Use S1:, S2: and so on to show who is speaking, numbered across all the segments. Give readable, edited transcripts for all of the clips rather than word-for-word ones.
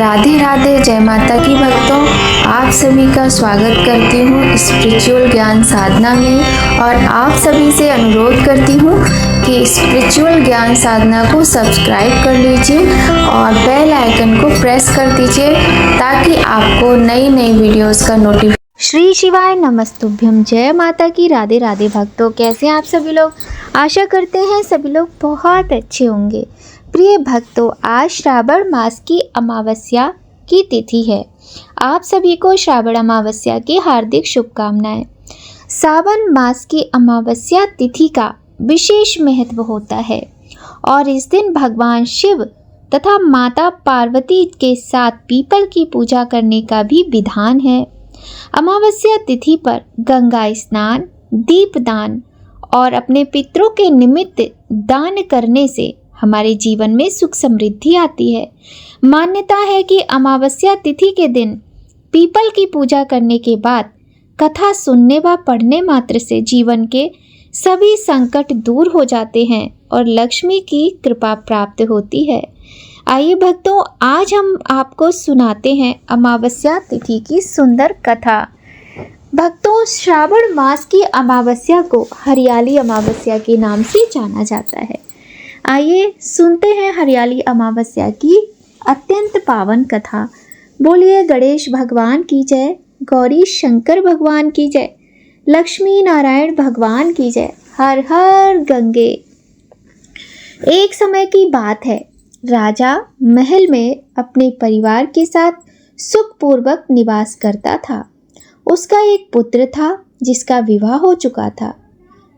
S1: राधे राधे, जय माता की भक्तों। आप सभी का स्वागत करती हूँ स्पिरिचुअल ज्ञान साधना में और आप सभी से अनुरोध करती हूँ कि स्पिरिचुअल ज्ञान साधना को सब्सक्राइब कर लीजिए और बेल आइकन को प्रेस कर दीजिए ताकि आपको नई नई वीडियोस का नोटिफिकेशन। श्री शिवाय नमस्तुभ्यम। जय माता की। राधे राधे भक्तों, कैसे हैं आप सभी लोग। आशा करते हैं सभी लोग बहुत अच्छे होंगे। प्रिय भक्तों, आज श्रावण मास की अमावस्या की तिथि है। आप सभी को श्रावण अमावस्या की हार्दिक शुभकामनाएं। सावन मास की अमावस्या तिथि का विशेष महत्व होता है और इस दिन भगवान शिव तथा माता पार्वती के साथ पीपल की पूजा करने का भी विधान है। अमावस्या तिथि पर गंगा स्नान, दीपदान और अपने पितरों के निमित्त दान करने से हमारे जीवन में सुख समृद्धि आती है। मान्यता है कि अमावस्या तिथि के दिन पीपल की पूजा करने के बाद कथा सुनने व पढ़ने मात्र से जीवन के सभी संकट दूर हो जाते हैं और लक्ष्मी की कृपा प्राप्त होती है। आइए भक्तों, आज हम आपको सुनाते हैं अमावस्या तिथि की सुंदर कथा। भक्तों, श्रावण मास की अमावस्या को हरियाली अमावस्या के नाम से जाना जाता है। आइए सुनते हैं हरियाली अमावस्या की अत्यंत पावन कथा। बोलिए गणेश भगवान की जय, गौरी शंकर भगवान की जय, लक्ष्मी नारायण भगवान की जय। हर हर गंगे। एक समय की बात है, राजा महल में अपने परिवार के साथ सुखपूर्वक निवास करता था। उसका एक पुत्र था जिसका विवाह हो चुका था।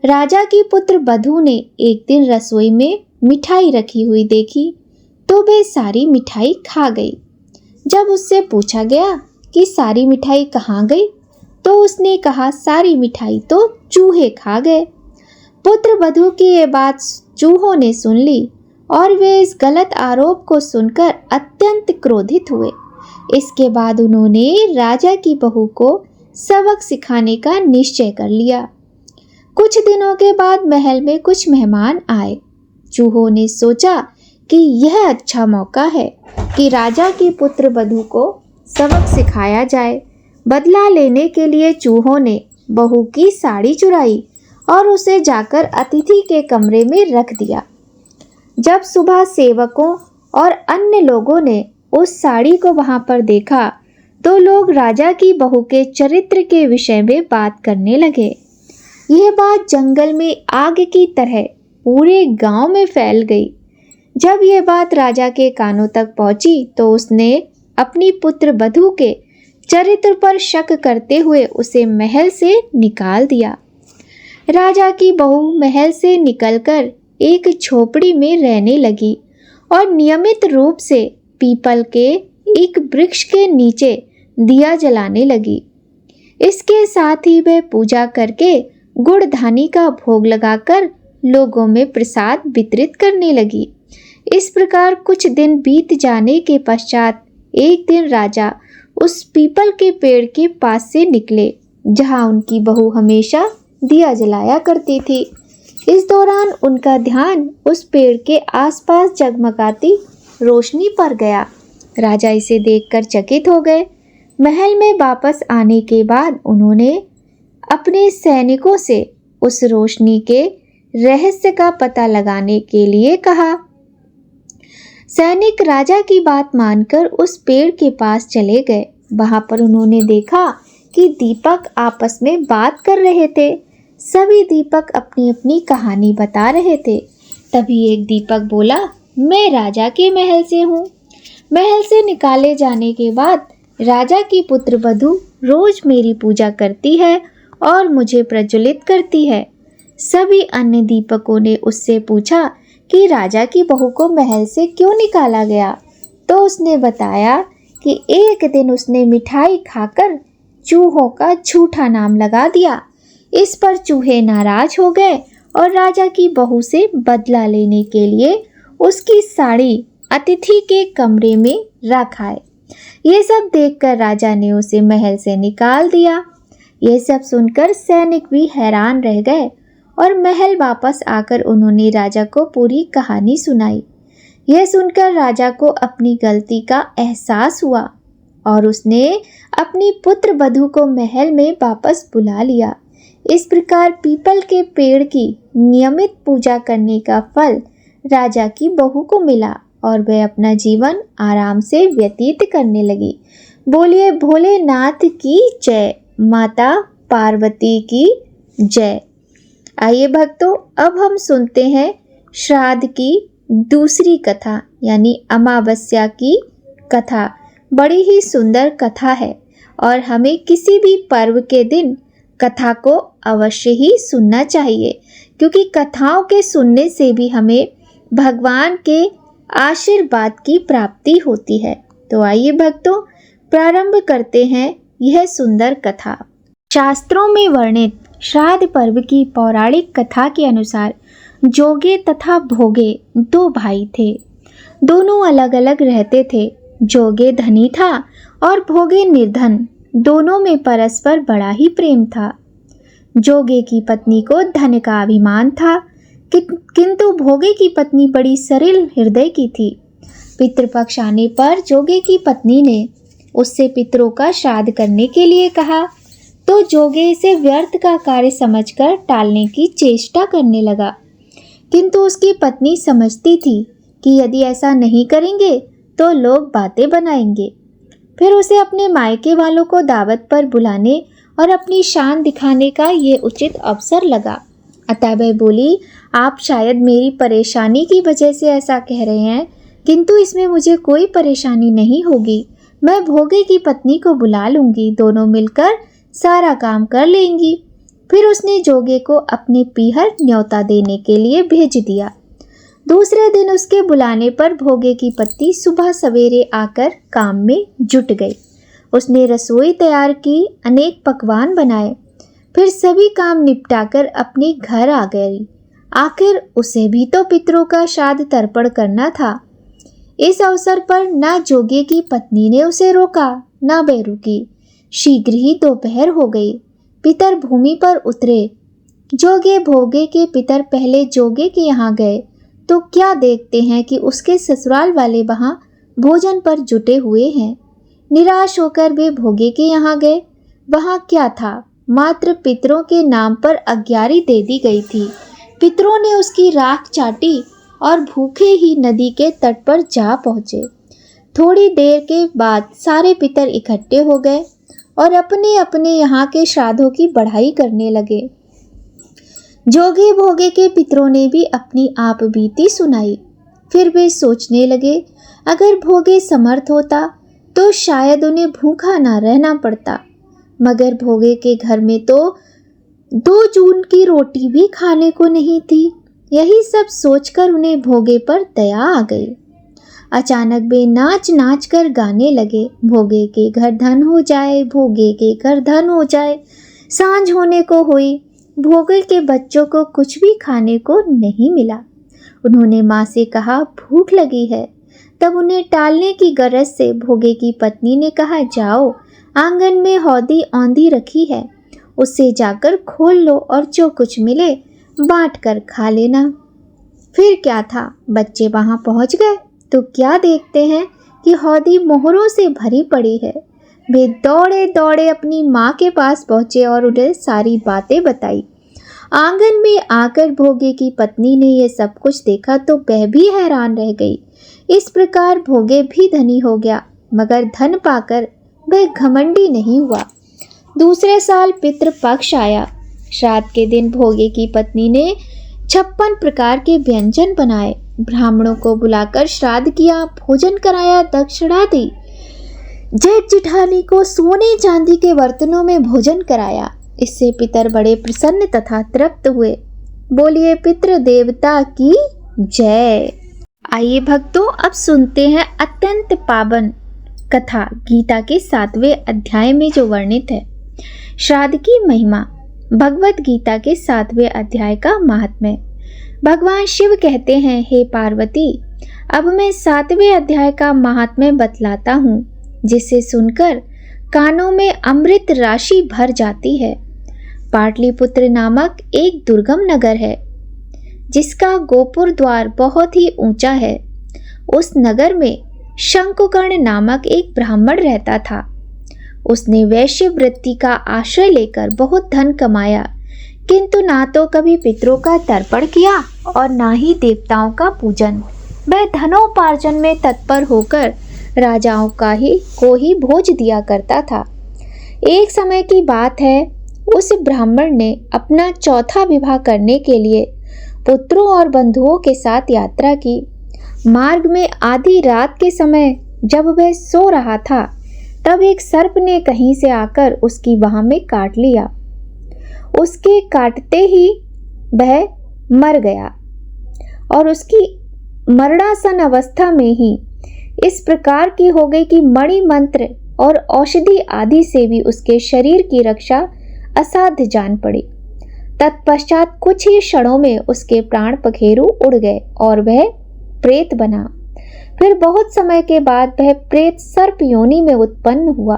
S1: राजा की पुत्र बधू ने एक दिन रसोई में मिठाई रखी हुई देखी तो वह सारी मिठाई खा गई। जब उससे पूछा गया कि सारी मिठाई कहाँ गई तो उसने कहा, सारी मिठाई तो चूहे खा गए। पुत्र वधू की ये बात चूहों ने सुन ली और वे इस गलत आरोप को सुनकर अत्यंत क्रोधित हुए। इसके बाद उन्होंने राजा की बहू को सबक सिखाने का निश्चय कर लिया। कुछ दिनों के बाद महल में कुछ मेहमान आए। चूहों ने सोचा कि यह अच्छा मौका है कि राजा की पुत्र वधू को सबक सिखाया जाए। बदला लेने के लिए चूहों ने बहू की साड़ी चुराई और उसे जाकर अतिथि के कमरे में रख दिया। जब सुबह सेवकों और अन्य लोगों ने उस साड़ी को वहां पर देखा तो लोग राजा की बहू के चरित्र के विषय में बात करने लगे। यह बात जंगल में आग की तरह पूरे गांव में फैल गई। जब यह बात राजा के कानों तक पहुंची तो उसने अपनी पुत्र वधू के चरित्र पर शक करते हुए उसे महल से निकाल दिया। राजा की बहू महल से निकलकर एक झोपड़ी में रहने लगी और नियमित रूप से पीपल के एक वृक्ष के नीचे दिया जलाने लगी। इसके साथ ही वह पूजा करके गुड़ धानी का भोग लगाकर लोगों में प्रसाद वितरित करने लगी। इस प्रकार कुछ दिन बीत जाने के पश्चात एक दिन राजा उस पीपल के पेड़ के पास से निकले जहां उनकी बहू हमेशा दिया जलाया करती थी। इस दौरान उनका ध्यान उस पेड़ के आसपास जगमगाती रोशनी पर गया। राजा इसे देखकर चकित हो गए। महल में वापस आने के बाद उन्होंने अपने सैनिकों से उस रोशनी के रहस्य का पता लगाने के लिए कहा। सैनिक राजा की बात मानकर उस पेड़ के पास चले गए। वहां पर उन्होंने देखा कि दीपक आपस में बात कर रहे थे। सभी दीपक अपनी अपनी कहानी बता रहे थे। तभी एक दीपक बोला, मैं राजा के महल से हूँ। महल से निकाले जाने के बाद राजा की पुत्र वधू रोज मेरी पूजा करती है और मुझे प्रज्वलित करती है। सभी अन्य दीपकों ने उससे पूछा कि राजा की बहू को महल से क्यों निकाला गया तो उसने बताया कि एक दिन उसने मिठाई खाकर चूहों का झूठा नाम लगा दिया। इस पर चूहे नाराज हो गए और राजा की बहू से बदला लेने के लिए उसकी साड़ी अतिथि के कमरे में रख आए। ये सब देखकर राजा ने उसे महल से निकाल दिया। ये सब सुनकर सैनिक भी हैरान रह गए और महल वापस आकर उन्होंने राजा को पूरी कहानी सुनाई। यह सुनकर राजा को अपनी गलती का एहसास हुआ और उसने अपनी पुत्र वधू को महल में वापस बुला लिया। इस प्रकार पीपल के पेड़ की नियमित पूजा करने का फल राजा की बहू को मिला और वह अपना जीवन आराम से व्यतीत करने लगी। बोलिए भोलेनाथ की जय, माता पार्वती की जय। आइए भक्तों, अब हम सुनते हैं श्राद्ध की दूसरी कथा यानी अमावस्या की कथा। बड़ी ही सुंदर कथा है और हमें किसी भी पर्व के दिन कथा को अवश्य ही सुनना चाहिए, क्योंकि कथाओं के सुनने से भी हमें भगवान के आशीर्वाद की प्राप्ति होती है। तो आइए भक्तों, प्रारंभ करते हैं यह सुंदर कथा। शास्त्रों में वर्णित श्राद्ध पर्व की पौराणिक कथा के अनुसार जोगे तथा भोगे दो भाई थे। दोनों अलग अलग रहते थे। जोगे धनी था और भोगे निर्धन। दोनों में परस्पर बड़ा ही प्रेम था। जोगे की पत्नी को धन का अभिमान था, किंतु भोगे की पत्नी बड़ी सरल हृदय की थी। पितृपक्ष आने पर जोगे की पत्नी ने उससे पितरों का श्राद्ध करने के लिए कहा, तो जोगे इसे व्यर्थ का कार्य समझकर टालने की चेष्टा करने लगा। किंतु उसकी पत्नी समझती थी कि यदि ऐसा नहीं करेंगे तो लोग बातें बनाएंगे। फिर उसे अपने मायके वालों को दावत पर बुलाने और अपनी शान दिखाने का ये उचित अवसर लगा। अतः वह बोली, आप शायद मेरी परेशानी की वजह से ऐसा कह रहे हैं, किंतु इसमें मुझे कोई परेशानी नहीं होगी। मैं भोगे की पत्नी को बुला लूँगी, दोनों मिलकर सारा काम कर लेंगी। फिर उसने जोगे को अपने पीहर न्योता देने के लिए भेज दिया। दूसरे दिन उसके बुलाने पर भोगे की पत्नी सुबह सवेरे आकर काम में जुट गई। उसने रसोई तैयार की, अनेक पकवान बनाए, फिर सभी काम निपटाकर अपने घर आ गई। आखिर उसे भी तो पितरों का श्राद्ध तर्पण करना था। इस अवसर पर न जोगे की पत्नी ने उसे रोका, न वह रुकी। शीघ्र ही दोपहर हो गई। पितर भूमि पर उतरे। जोगे भोगे के पितर पहले जोगे के यहाँ गए तो क्या देखते हैं कि उसके ससुराल वाले वहाँ भोजन पर जुटे हुए हैं। निराश होकर वे भोगे के यहाँ गए। वहाँ क्या था, मात्र पितरों के नाम पर अग्यारी दे दी गई थी। पितरों ने उसकी राख चाटी और भूखे ही नदी के तट पर जा पहुँचे। थोड़ी देर के बाद सारे पितर इकट्ठे हो गए और अपने अपने यहाँ के श्राद्धों की बढ़ाई करने लगे। जोगे भोगे के पितरों ने भी अपनी आप बीती सुनाई। फिर वे सोचने लगे, अगर भोगे समर्थ होता तो शायद उन्हें भूखा ना रहना पड़ता, मगर भोगे के घर में तो 2 जून की रोटी भी खाने को नहीं थी। यही सब सोचकर उन्हें भोगे पर दया आ गई। अचानक वे नाच नाच कर गाने लगे, भोगे के घर धन हो जाए, भोगे के घर धन हो जाए। सांझ होने को हुई। भोगे के बच्चों को कुछ भी खाने को नहीं मिला। उन्होंने माँ से कहा, भूख लगी है। तब उन्हें टालने की गरज से भोगे की पत्नी ने कहा, जाओ, आंगन में हौदी औंधी रखी है, उससे जाकर खोल लो और जो कुछ मिले बांट कर खा लेना। फिर क्या था, बच्चे वहाँ पहुँच गए तो क्या देखते हैं कि हौदी मोहरों से भरी पड़ी है। वे दौड़े दौड़े अपनी माँ के पास पहुँचे और उन्हें सारी बातें बताई। आंगन में आकर भोगे की पत्नी ने यह सब कुछ देखा तो वह भी हैरान रह गई। इस प्रकार भोगे भी धनी हो गया, मगर धन पाकर वह घमंडी नहीं हुआ। दूसरे साल पितृपक्ष आया। श्राद्ध के दिन भोगे की पत्नी ने 56 प्रकार के व्यंजन बनाए, ब्राह्मणों को बुलाकर श्राद्ध किया, भोजन कराया, दक्षिणा दी। जेठ जिठानी को सोने चांदी के बर्तनों में भोजन कराया। इससे पितर बड़े प्रसन्न तथा तृप्त हुए। बोलिए पितृ देवता की जय। आइए भक्तों, अब सुनते हैं अत्यंत पावन कथा गीता के 7वें अध्याय में जो वर्णित है श्राद्ध की महिमा। भगवत गीता के 7वें अध्याय का महात्म्य। भगवान शिव कहते हैं, हे पार्वती, अब मैं 7वें अध्याय का महात्म्य बतलाता हूँ, जिसे सुनकर कानों में अमृत राशि भर जाती है। पाटलिपुत्र नामक एक दुर्गम नगर है, जिसका गोपुर द्वार बहुत ही ऊंचा है। उस नगर में शंकुकर्ण नामक एक ब्राह्मण रहता था। उसने वैश्य वृत्ति का आश्रय लेकर बहुत धन कमाया, किंतु ना तो कभी पितरों का तर्पण किया और ना ही देवताओं का पूजन। वह धनोपार्जन में तत्पर होकर राजाओं को ही भोज दिया करता था। एक समय की बात है, उस ब्राह्मण ने अपना चौथा विवाह करने के लिए पुत्रों और बंधुओं के साथ यात्रा की। मार्ग में आधी रात के समय जब वह सो रहा था, तब एक सर्प ने कहीं से आकर उसकी बाह में काट लिया। उसके काटते ही वह मर गया और उसकी मरणासन अवस्था में ही इस प्रकार की हो गई कि मणि मंत्र और औषधि आदि से भी उसके शरीर की रक्षा असाध्य जान पड़ी। तत्पश्चात कुछ ही क्षणों में उसके प्राण पखेरु उड़ गए और वह प्रेत बना। फिर बहुत समय के बाद वह प्रेत सर्प योनि में उत्पन्न हुआ।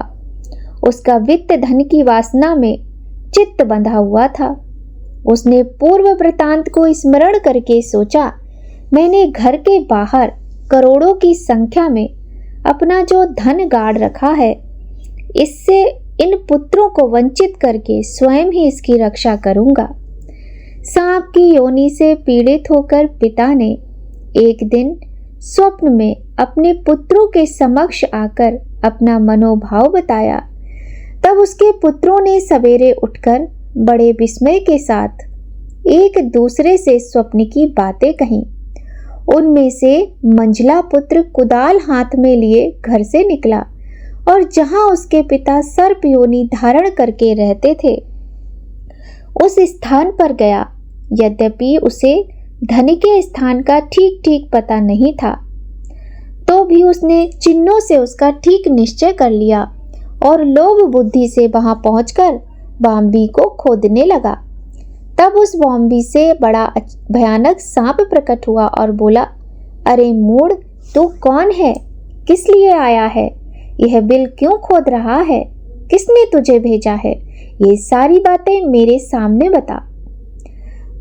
S1: उसका वित्त धन की वासना में चित्त बंधा हुआ था। उसने पूर्व वृतांत को स्मरण करके सोचा, मैंने घर के बाहर करोड़ों की संख्या में अपना जो धन गाड़ रखा है, इससे इन पुत्रों को वंचित करके स्वयं ही इसकी रक्षा करूंगा। सांप की योनि से पीड़ित होकर पिता ने एक दिन स्वप्न में अपने पुत्रों के समक्ष आकर अपना मनोभाव बताया। तब उसके पुत्रों ने सवेरे उठकर बड़े विस्मय के साथ एक दूसरे से स्वप्न की बातें कहीं। उनमें से मंझला पुत्र कुदाल हाथ में लिए घर से निकला और जहां उसके पिता सर्प योनि धारण करके रहते थे, उस स्थान पर गया। यद्यपि उसे धन के स्थान का ठीक ठीक पता नहीं था, तो भी उसने चिन्हों से उसका ठीक निश्चय कर लिया और लोभ बुद्धि से वहां पहुंचकर बॉम्बी को खोदने लगा। तब उस बॉम्बी से बड़ा भयानक सांप प्रकट हुआ और बोला, अरे मूढ़, तू कौन है? किस लिए आया है? यह बिल क्यों खोद रहा है? किसने तुझे भेजा है? ये सारी बातें मेरे सामने बता।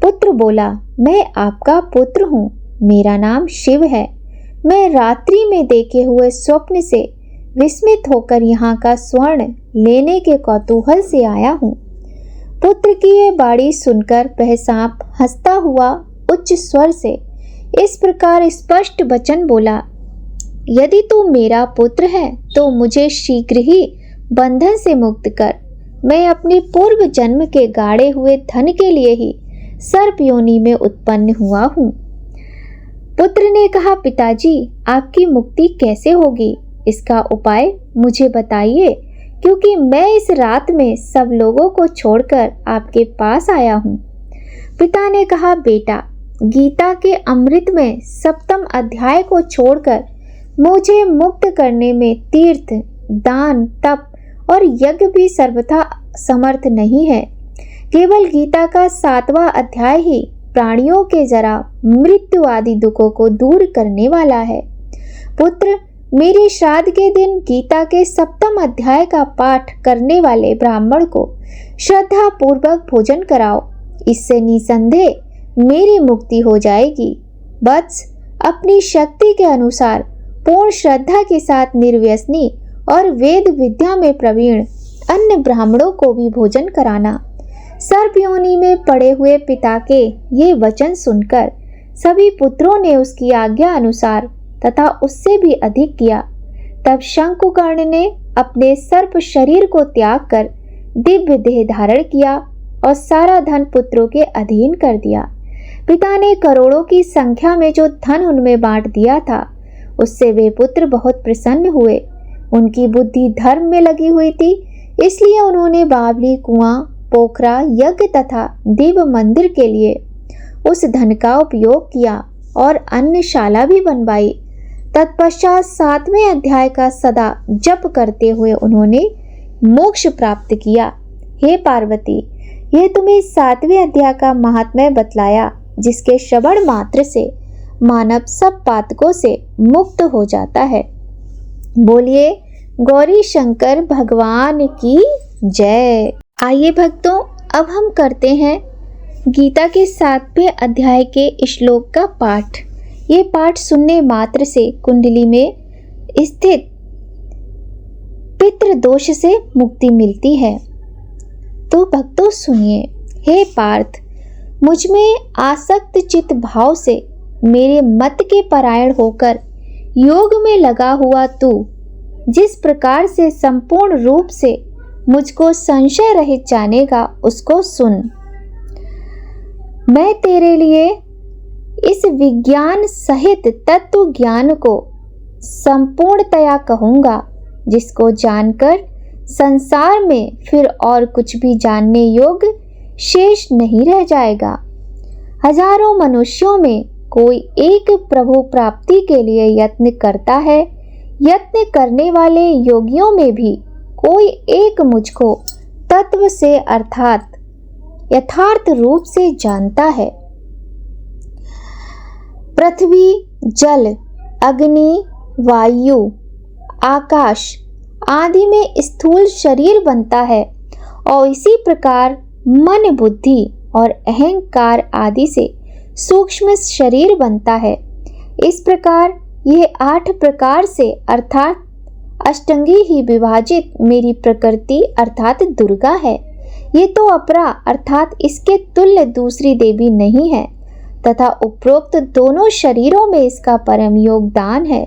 S1: पुत्र बोला, मैं आपका पुत्र हूँ, मेरा नाम शिव है। मैं रात्रि में देखे हुए स्वप्न से विस्मित होकर यहाँ का स्वर्ण लेने के कौतूहल से आया हूँ। पुत्र की ये बाणी सुनकर वह सांप हंसता हुआ उच्च स्वर से इस प्रकार स्पष्ट वचन बोला, यदि तू मेरा पुत्र है तो मुझे शीघ्र ही बंधन से मुक्त कर। मैं अपने पूर्व जन्म के गाड़े हुए धन के लिए ही सर्प योनि में उत्पन्न हुआ हूँ। पुत्र ने कहा, पिताजी, आपकी मुक्ति कैसे होगी? इसका उपाय मुझे बताइए, क्योंकि मैं इस रात में सब लोगों को छोड़कर आपके पास आया हूँ। पिता ने कहा, बेटा, गीता के अमृत में 7वें अध्याय को छोड़कर मुझे मुक्त करने में तीर्थ, दान, तप और यज्ञ भी सर्वथा समर्थ नहीं है। केवल गीता का 7वां अध्याय ही प्राणियों के जरा मृत्यु आदि दुखों को दूर करने वाला है। पुत्र, मेरे श्राद्ध के दिन गीता के 7वें अध्याय का पाठ करने वाले ब्राह्मण को श्रद्धा पूर्वक भोजन कराओ। इससे निसंदेह मेरी मुक्ति हो जाएगी। वत्स, अपनी शक्ति के अनुसार पूर्ण श्रद्धा के साथ निर्व्यसनी और वेद विद्या में प्रवीण अन्य ब्राह्मणों को भी भोजन कराना। सर्प योनि में पड़े हुए पिता के ये वचन सुनकर सभी पुत्रों ने उसकी आज्ञा अनुसार तथा उससे भी अधिक किया। तब शंकुकर्ण ने अपने सर्प शरीर को त्याग कर दिव्य देह धारण किया और सारा धन पुत्रों के अधीन कर दिया। पिता ने करोड़ों की संख्या में जो धन उनमें बांट दिया था, उससे वे पुत्र बहुत प्रसन्न हुए। उनकी बुद्धि धर्म में लगी हुई थी, इसलिए उन्होंने बावली, कुआं, पोखरा, यज्ञ तथा देव मंदिर के लिए उस धन का उपयोग किया और अन्नशाला भी बनवाई। तत्पश्चात 7वें अध्याय का सदा जप करते हुए उन्होंने मोक्ष प्राप्त किया। हे पार्वती, यह तुम्हें 7वें अध्याय का महात्म्य बतलाया, जिसके श्रवण मात्र से मानव सब पातकों से मुक्त हो जाता है। बोलिए गौरी शंकर भगवान की जय। आइए भक्तों, अब हम करते हैं गीता के 7वें अध्याय के श्लोक का पाठ। ये पाठ सुनने मात्र से कुंडली में स्थित पितृदोष से मुक्ति मिलती है। तो भक्तों सुनिए, हे पार्थ, मुझ में आसक्त चित्त भाव से मेरे मत के परायण होकर योग में लगा हुआ तू जिस प्रकार से संपूर्ण रूप से मुझको संशय रहित जानेगा उसको सुन। मैं तेरे लिए इस विज्ञान सहित तत्व ज्ञान को संपूर्णतया कहूँगा, जिसको जानकर संसार में फिर और कुछ भी जानने योग्य शेष नहीं रह जाएगा। हजारों मनुष्यों में कोई एक प्रभु प्राप्ति के लिए यत्न करता है। यत्न करने वाले योगियों में भी कोई एक मुझको तत्व से अर्थात यथार्थ रूप से जानता है। पृथ्वी, जल, अग्नि, वायु, आकाश आदि में स्थूल शरीर बनता है और इसी प्रकार मन, बुद्धि और अहंकार आदि से सूक्ष्म शरीर बनता है। इस प्रकार यह 8 प्रकार से अर्थात अष्टांगी ही विभाजित मेरी प्रकृति अर्थात दुर्गा है। ये तो अपरा अर्थात इसके तुल्य दूसरी देवी नहीं है तथा उपरोक्त दोनों शरीरों में इसका परम योगदान है।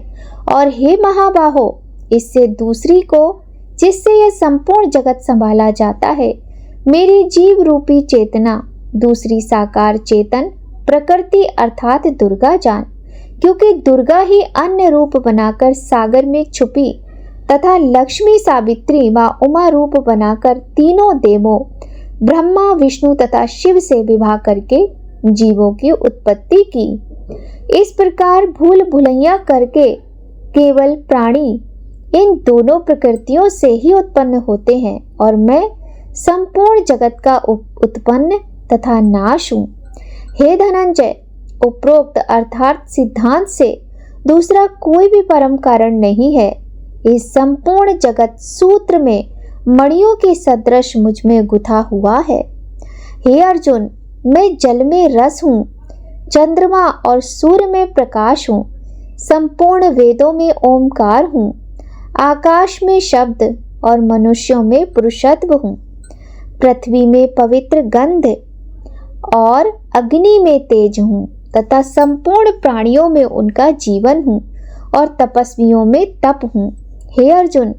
S1: और हे महाबाहो, इससे दूसरी को जिससे यह संपूर्ण जगत संभाला जाता है, मेरी जीव रूपी चेतना, दूसरी साकार चेतन प्रकृति अर्थात दुर्गा जान, क्योंकि दुर्गा ही अन्य रूप बनाकर सागर में छुपी तथा लक्ष्मी, सावित्री व उमा रूप बनाकर तीनों देवों ब्रह्मा, विष्णु तथा शिव से विवाह करके जीवों की उत्पत्ति की। इस प्रकार भूल भुलैया करके केवल प्राणी इन दोनों प्रकृतियों से ही उत्पन्न होते हैं और मैं संपूर्ण जगत का उत्पन्न तथा नाश हूँ। हे धनंजय, उपरोक्त अर्थात सिद्धांत से दूसरा कोई भी परम कारण नहीं है। इस संपूर्ण जगत सूत्र में मणियों के सदृश मुझ में गुथा हुआ है। हे अर्जुन, मैं जल में रस हूँ, चंद्रमा और सूर्य में प्रकाश हूँ, संपूर्ण वेदों में ओमकार हूँ, आकाश में शब्द और मनुष्यों में पुरुषत्व हूँ, पृथ्वी में पवित्र गंध और अग्नि में तेज हूँ तथा संपूर्ण प्राणियों में उनका जीवन हूँ और तपस्वियों में तप हूँ। हे अर्जुन,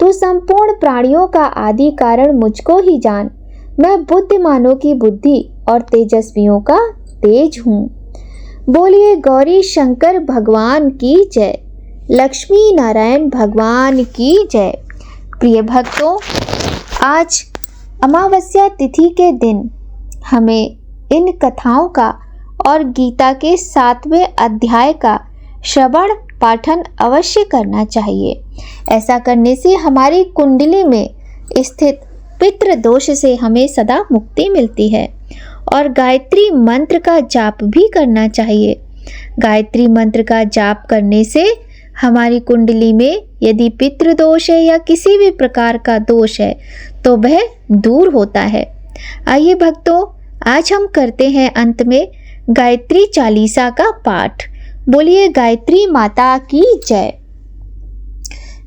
S1: तू संपूर्ण प्राणियों का आदि कारण मुझको ही जान। मैं बुद्धिमानों की बुद्धि और तेजस्वियों का तेज हूँ। बोलिए गौरी शंकर भगवान की जय, लक्ष्मी नारायण भगवान की जय। प्रिय भक्तों, आज अमावस्या तिथि के दिन हमें इन कथाओं का और गीता के 7वें अध्याय का श्रवण पाठन अवश्य करना चाहिए। ऐसा करने से हमारी कुंडली में स्थित पितृ दोष से हमें सदा मुक्ति मिलती है। और गायत्री मंत्र का जाप भी करना चाहिए। गायत्री मंत्र का जाप करने से हमारी कुंडली में यदि पितृ दोष है या किसी भी प्रकार का दोष है तो वह दूर होता है। आइए भक्तों, आज हम करते हैं अंत में गायत्री चालीसा का पाठ। बोलिए गायत्री माता की जय।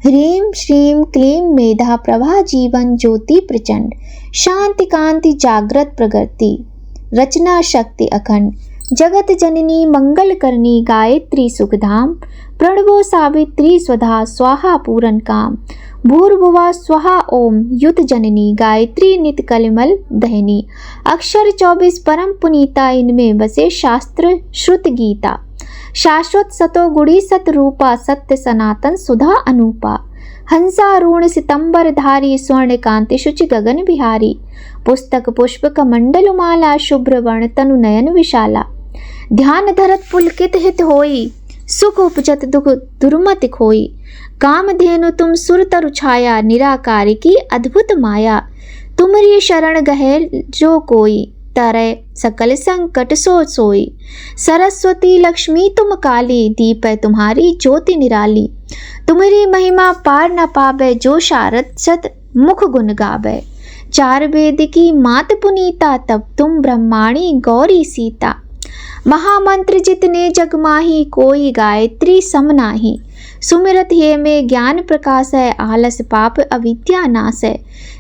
S1: ह्रीं श्रीं क्लीं मेधा प्रभा जीवन ज्योति प्रचंड, शांति कांति जागृत प्रगति, रचना शक्ति अखंड, जगत जननी मंगल करनी गायत्री सुखधाम, प्रणवो सावित्री स्वधा स्वाहा पूरन काम, भूर्भुवा स्वाहा ओम युत जननी गायत्री नित कलिमल दहनी, अक्षर 24 परम पुनीता, इनमें बसे शास्त्र श्रुत गीता, शाश्वत सतो गुड़ी सत रूपा, सत्य सनातन सुधा अनूपा, हंसारूण सितंबर धारी, स्वर्ण कांति शुचि गगन बिहारी, पुस्तक पुष्प कमंडल माला, शुभ्र वर्ण तनु नयन विशाला, ध्यान धरत पुलकित हित होई, सुख उपजत दुख दुर्मति खोई, कामधेनु तुम सुर तरु छाया, निराकार की अद्भुत माया, तुम्हारी शरण गहे जो कोई, तरय सकल संकट सो सोई, सरस्वती लक्ष्मी तुम काली, दीप है तुम्हारी ज्योति निराली, तुम्हारी महिमा पार न पावे, जो शारद सत मुख गुण गावे, चार वेद की मात पुनीता, तब तुम ब्रह्माणी गौरी सीता, महामंत्र जितने जग माही, कोई गायत्री सम नाही। सुमिरत हे में ज्ञान प्रकाश है, आलस पाप अविद्या नाश है।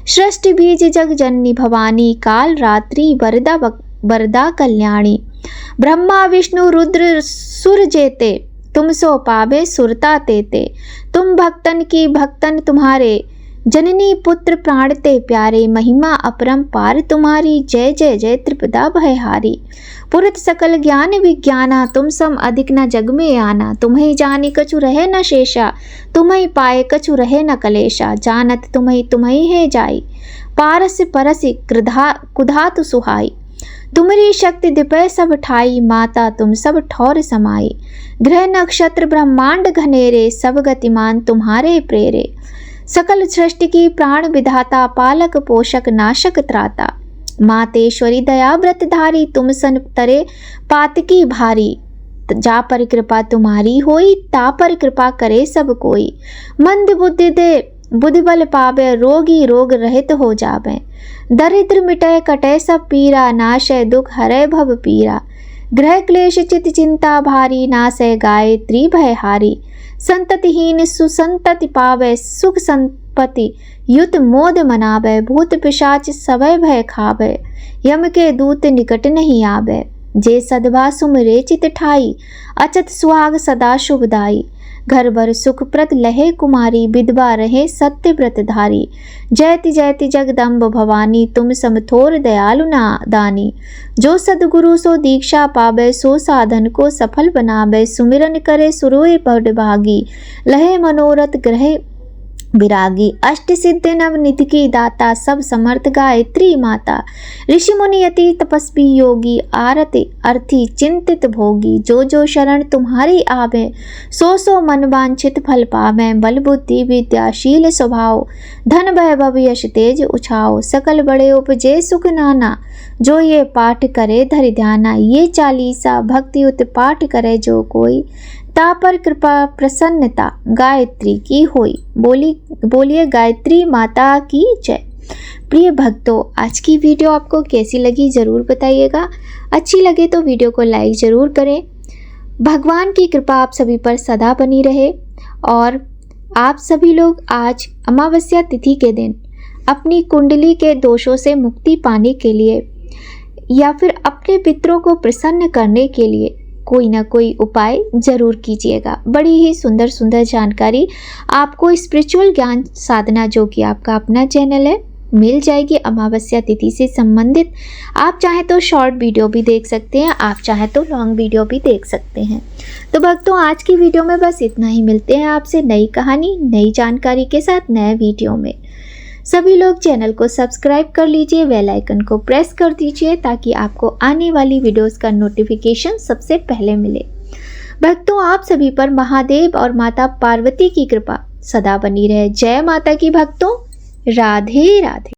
S1: सृष्टि बीज जग जननी भवानी, काल रात्रि वरदा कल्याणी। ब्रह्मा विष्णु रुद्र सुर जेते, तुम सो पावे सुरता तेते। तुम भक्तन की भक्तन तुम्हारे, जननी पुत्र प्राण ते प्यारे। महिमा अपरंपार तुम्हारी, जय जय जय त्रिपदा भयहारी। पुरत सकल ज्ञान विज्ञाना, तुम सम अधिक न जग में आना। तुम्हें जानी कछु रहे न शेषा, तुम्हें पाए कछु रहे न कलेशा। जानत तुम्हें है जाई, पारस परस कुधा तु सुहाई। तुम्हारी शक्ति दिपय सब ठाई, माता तुम सब ठौर समाई। ग्रह नक्षत्र ब्रह्मांड घनेरे, सब गतिमान तुम्हारे प्रेरे। सकल सृष्टि की प्राण विधाता, पालक पोषक नाशक त्राता। मातेश्वरी दया व्रतधारी, तुम सन तरे पातकी भारी। जा पर कृपा तुम्हारी होई, ता पर कृपा करे सब कोई। मंद बुद्धि दे बुद्धि बल पावे, रोगी रोग रहित हो जावे। दरिद्र मिटय कटय सब पीरा, नाशय दुख हरय भव पीरा। ग्रह क्लेश चित चिंता भारी, नाशय गायत्री भयहारी। संततिहीन सुसंतति पावै, सुख संपत्ति युत मोद मनावै। भूत पिशाच सवै भय खावै, यम के दूत निकट नहीं आवै। जे सदभा सुमिरे चित ठाई, अचत सुहाग सदा शुभदाई। घर बर सुखप्रद लहे कुमारी, विधवा रहे सत्य व्रतधारी। जयति जयति जगदम्ब भवानी, तुम समथोर दयालु दानी। जो सदगुरु सो दीक्षा पावे, सो साधन को सफल बनावे। सुमिरन करे सुरोय बड़ भागी, लहे मनोरथ ग्रह विरागी। अष्ट सिद्ध नवनिधि की दाता, सब समर्थ गायत्री माता। ऋषि मुनि यति तपस्वी योगी, आरति अर्थी चिंतित भोगी। जो जो शरण तुम्हारी आवे, सो सो मन वांछित फल पावे। बल बुद्धि विद्याशील स्वभाव, धन वैभव यश तेज उछाओ। सकल बड़े उपजे सुख नाना, जो ये पाठ करे धरि ध्याना। ये चालीसा भक्ति उत पाठ करे जो कोई, ता पर कृपा प्रसन्नता गायत्री की होई। बोलिए गायत्री माता की जय। प्रिय भक्तों, आज की वीडियो आपको कैसी लगी ज़रूर बताइएगा। अच्छी लगे तो वीडियो को लाइक ज़रूर करें। भगवान की कृपा आप सभी पर सदा बनी रहे। और आप सभी लोग आज अमावस्या तिथि के दिन अपनी कुंडली के दोषों से मुक्ति पाने के लिए या फिर अपने पितरों को प्रसन्न करने के लिए कोई ना कोई उपाय जरूर कीजिएगा। बड़ी ही सुंदर सुंदर जानकारी आपको स्पिरिचुअल ज्ञान साधना, जो कि आपका अपना चैनल है, मिल जाएगी अमावस्या तिथि से संबंधित। आप चाहें तो शॉर्ट वीडियो भी देख सकते हैं, आप चाहें तो लॉन्ग वीडियो भी देख सकते हैं। तो भक्तों, आज की वीडियो में बस इतना ही। मिलते हैं आपसे नई कहानी नई जानकारी के साथ नए वीडियो में। सभी लोग चैनल को सब्सक्राइब कर लीजिए, बेल आइकन को प्रेस कर दीजिए ताकि आपको आने वाली वीडियोस का नोटिफिकेशन सबसे पहले मिले। भक्तों, आप सभी पर महादेव और माता पार्वती की कृपा सदा बनी रहे। जय माता की भक्तों, राधे राधे।